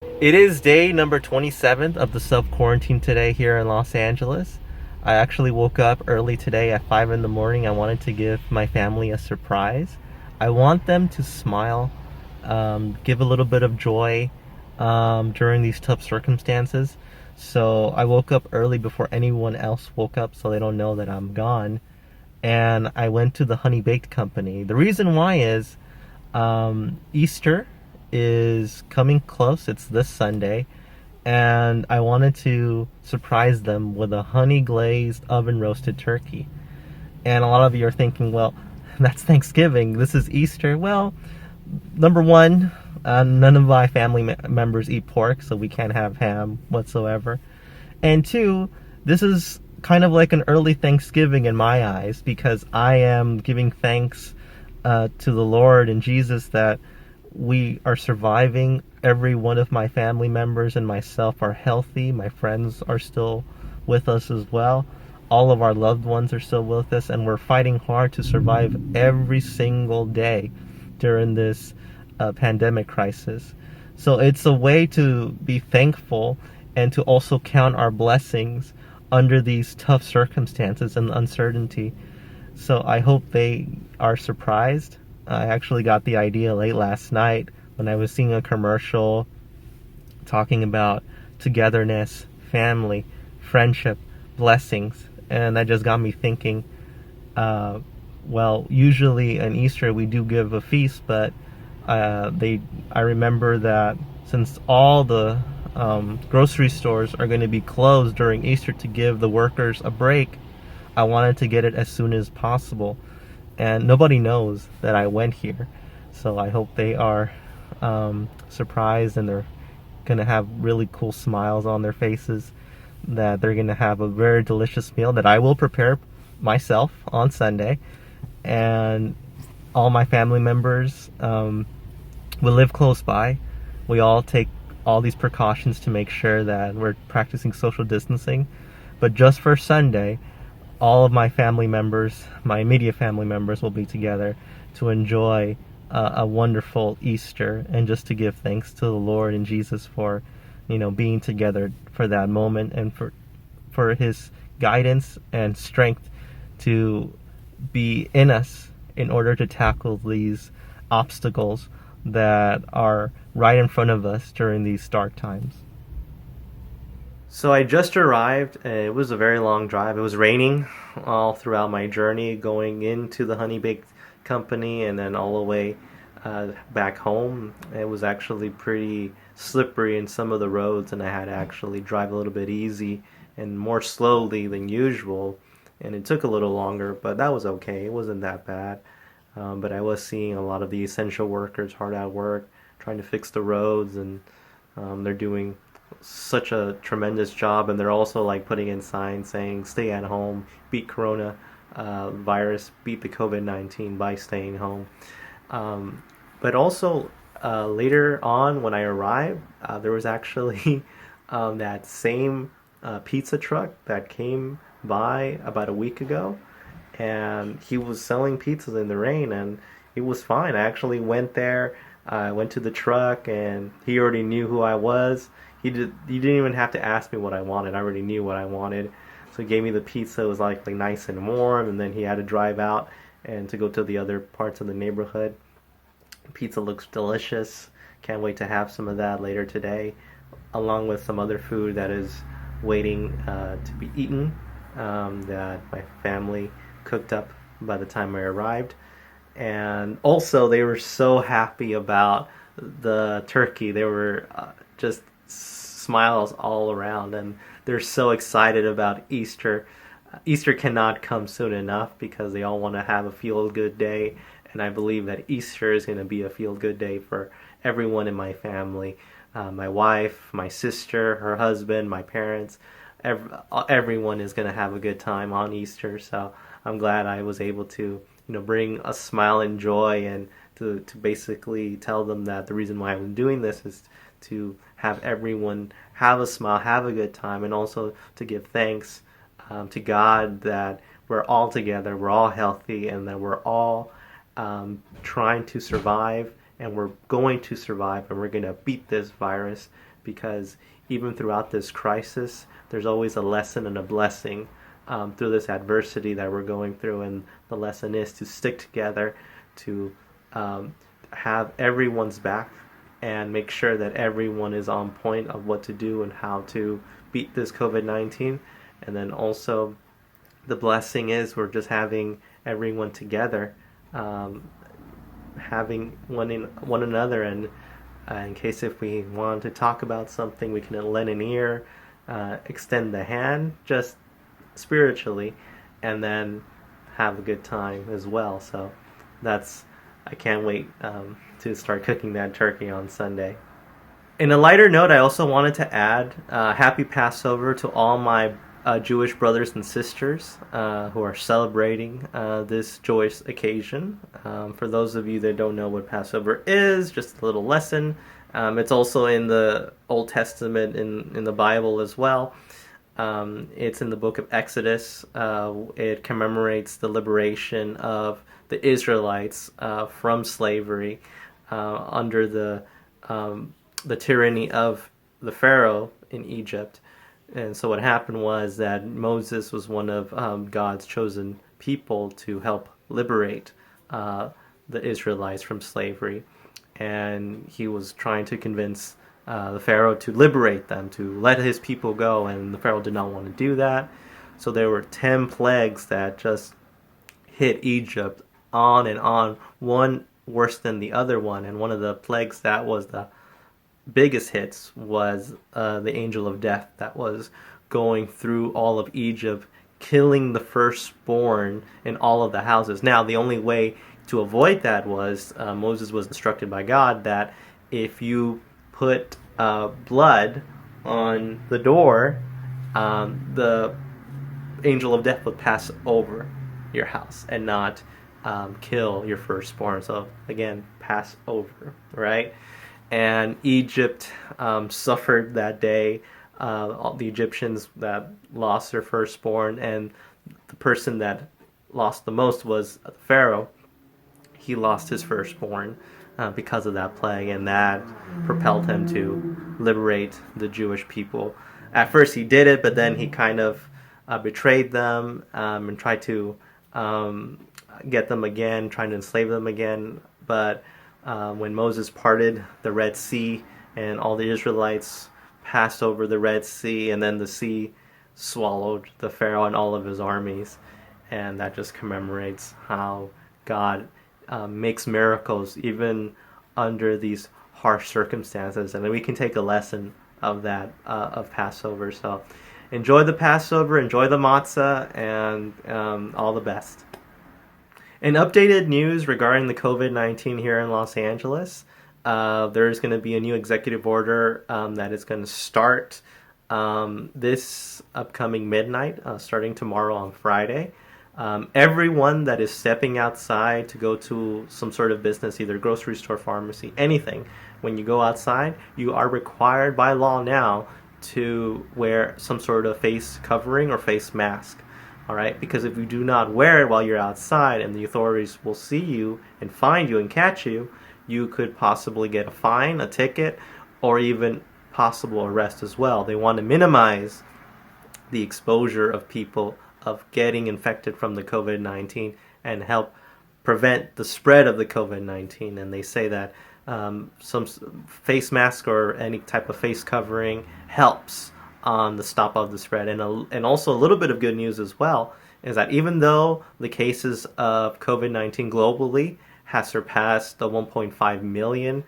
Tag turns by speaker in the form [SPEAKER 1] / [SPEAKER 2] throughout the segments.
[SPEAKER 1] It is day number 27th of the self-quarantine today here in Los Angeles. I actually woke up early today at 5 in the morning. I wanted to give my family a surprise. I want them to smile, give a little bit of joy during these tough circumstances. So I woke up early before anyone else woke up so they don't know that I'm gone. And I went to the Honey Baked Company. The reason why is Easter is coming close. It's this Sunday, and I wanted to surprise them with a honey glazed oven roasted turkey. And a lot of you are thinking, well, that's Thanksgiving. This is Easter. Well, number one, none of my family members eat pork, so we can't have ham whatsoever. And two, this is kind of like an early Thanksgiving in my eyes because I am giving thanks to the Lord and Jesus that we are surviving. Every one of my family members and myself are healthy. My friends are still with us as well. All of our loved ones are still with us, and we're fighting hard to survive every single day during this pandemic crisis. So it's a way to be thankful and to also count our blessings under these tough circumstances and uncertainty. So I hope they are surprised. I actually got the idea late last night when I was seeing a commercial talking about togetherness, family, friendship, blessings, and that just got me thinking. Uh, well, usually on Easter we do give a feast, but I remember that since all the grocery stores are going to be closed during Easter to give the workers a break, I wanted to get it as soon as possible. And nobody knows that I went here. So I hope they are surprised and they're going to have really cool smiles on their faces. That they're going to have a very delicious meal that I will prepare myself on Sunday. And all my family members will live close by. We all take all these precautions to make sure that we're practicing social distancing. But just for Sunday, all of my family members, my immediate family members, will be together to enjoy a wonderful Easter and just to give thanks to the Lord and Jesus for, being together for that moment and for His guidance and strength to be in us in order to tackle these obstacles that are right in front of us during these dark times. So I just arrived. It was a very long drive. It was raining all throughout my journey going into the Honey Baked Company and then all the way back home. It was actually pretty slippery in some of the roads, and I had to actually drive a little bit easy and more slowly than usual. And it took a little longer, but that was okay. It wasn't that bad. But I was seeing a lot of the essential workers hard at work trying to fix the roads, and they're doing such a tremendous job, and they're also like putting in signs saying stay at home, beat corona virus, beat the COVID-19 by staying home. But also later on when I arrived, there was actually that same pizza truck that came by about a week ago, and he was selling pizzas in the rain, and it was fine. I actually went there. I went to the truck, and he already knew who I was. He didn't even have to ask me what I wanted. I already knew what I wanted. So he gave me the pizza. It was like nice and warm, and then he had to drive out and to go to the other parts of the neighborhood. Pizza looks delicious. Can't wait to have some of that later today, along with some other food that is waiting to be eaten that my family cooked up by the time I arrived. And also, they were so happy about the turkey. They were just smiles all around, and they're so excited about Easter. Easter cannot come soon enough because they all want to have a feel-good day, and I believe that Easter is going to be a feel-good day for everyone in my family. My wife, my sister, her husband, my parents, everyone is going to have a good time on Easter. So I'm glad I was able to, bring a smile and joy, and to basically tell them that the reason why I'm doing this is to have everyone have a smile, have a good time, and also to give thanks to God that we're all together, we're all healthy, and that we're all trying to survive, and we're going to survive, and we're going to beat this virus because even throughout this crisis, there's always a lesson and a blessing through this adversity that we're going through. And the lesson is to stick together, to have everyone's back, and make sure that everyone is on point of what to do and how to beat this COVID-19. And then also, the blessing is we're just having everyone together, having one another, and in case if we want to talk about something, we can lend an ear, extend the hand, just spiritually, and then have a good time as well. So I can't wait to start cooking that turkey on Sunday. In a lighter note, I also wanted to add happy Passover to all my Jewish brothers and sisters who are celebrating this joyous occasion. For those of you that don't know what Passover is, just a little lesson. It's also in the Old Testament, in the Bible as well. It's in the book of Exodus. It commemorates the liberation of the Israelites from slavery under the tyranny of the Pharaoh in Egypt. And so what happened was that Moses was one of God's chosen people to help liberate the Israelites from slavery. And he was trying to convince the Pharaoh to liberate them, to let his people go, and the Pharaoh did not want to do that. So there were 10 plagues that just hit Egypt on and on, one worse than the other one. And one of the plagues that was the biggest hits was the angel of death that was going through all of Egypt, killing the firstborn in all of the houses. Now, the only way to avoid that was Moses was instructed by God that if you put blood on the door, the angel of death would pass over your house and not kill your firstborn. So again, pass over, right? And Egypt suffered that day. All the Egyptians that lost their firstborn, and the person that lost the most was Pharaoh. He lost his firstborn because of that plague, and that propelled him to liberate the Jewish people. At first he did it, but then he kind of betrayed them and tried to get them again, trying to enslave them again. But when Moses parted the Red Sea and all the Israelites passed over the Red Sea, and then the sea swallowed the Pharaoh and all of his armies. And that just commemorates how God makes miracles even under these harsh circumstances. And we can take a lesson of that, of Passover. So enjoy the Passover, enjoy the matzah, and all the best. In updated news regarding the COVID-19 here in Los Angeles, there's going to be a new executive order that is going to start this upcoming midnight, starting tomorrow on Friday. Everyone that is stepping outside to go to some sort of business, either grocery store, pharmacy, anything, when you go outside, you are required by law now to wear some sort of face covering or face mask. All right, because if you do not wear it while you're outside and the authorities will see you and find you and catch you, you could possibly get a fine, a ticket, or even possible arrest as well. They want to minimize the exposure of people of getting infected from the COVID-19 and help prevent the spread of the COVID-19. And they say that some face mask or any type of face covering helps on the stop of the spread. And also a little bit of good news as well is that even though the cases of COVID-19 globally has surpassed the 1.5 million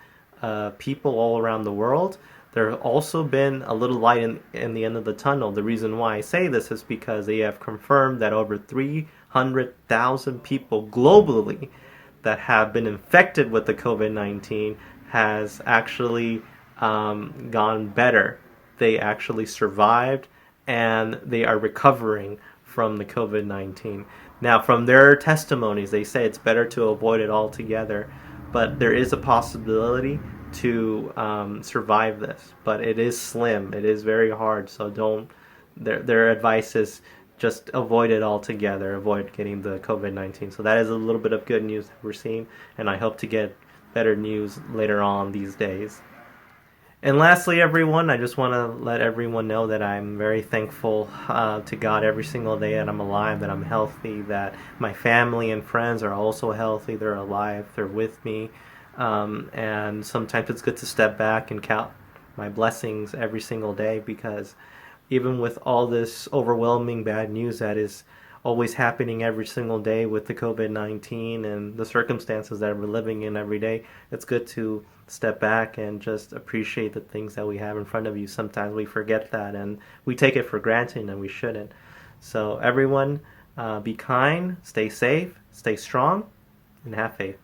[SPEAKER 1] people all around the world, there have also been a little light in the end of the tunnel. The reason why I say this is because they have confirmed that over 300,000 people globally that have been infected with the COVID-19 has actually gone better. They actually survived and they are recovering from the COVID-19. Now, from their testimonies, they say it's better to avoid it altogether, but there is a possibility to survive this. But it is slim. It is very hard. So don't. Their advice is just avoid it altogether. Avoid getting the COVID-19. So that is a little bit of good news that we're seeing, and I hope to get better news later on these days. And lastly, everyone, I just want to let everyone know that I'm very thankful to God every single day that I'm alive, that I'm healthy, that my family and friends are also healthy, they're alive, they're with me. And sometimes it's good to step back and count my blessings every single day, because even with all this overwhelming bad news that is always happening every single day with the COVID-19 and the circumstances that we're living in every day, it's good to step back and just appreciate the things that we have in front of you. Sometimes we forget that and we take it for granted, and we shouldn't. So everyone, be kind, stay safe, stay strong, and have faith.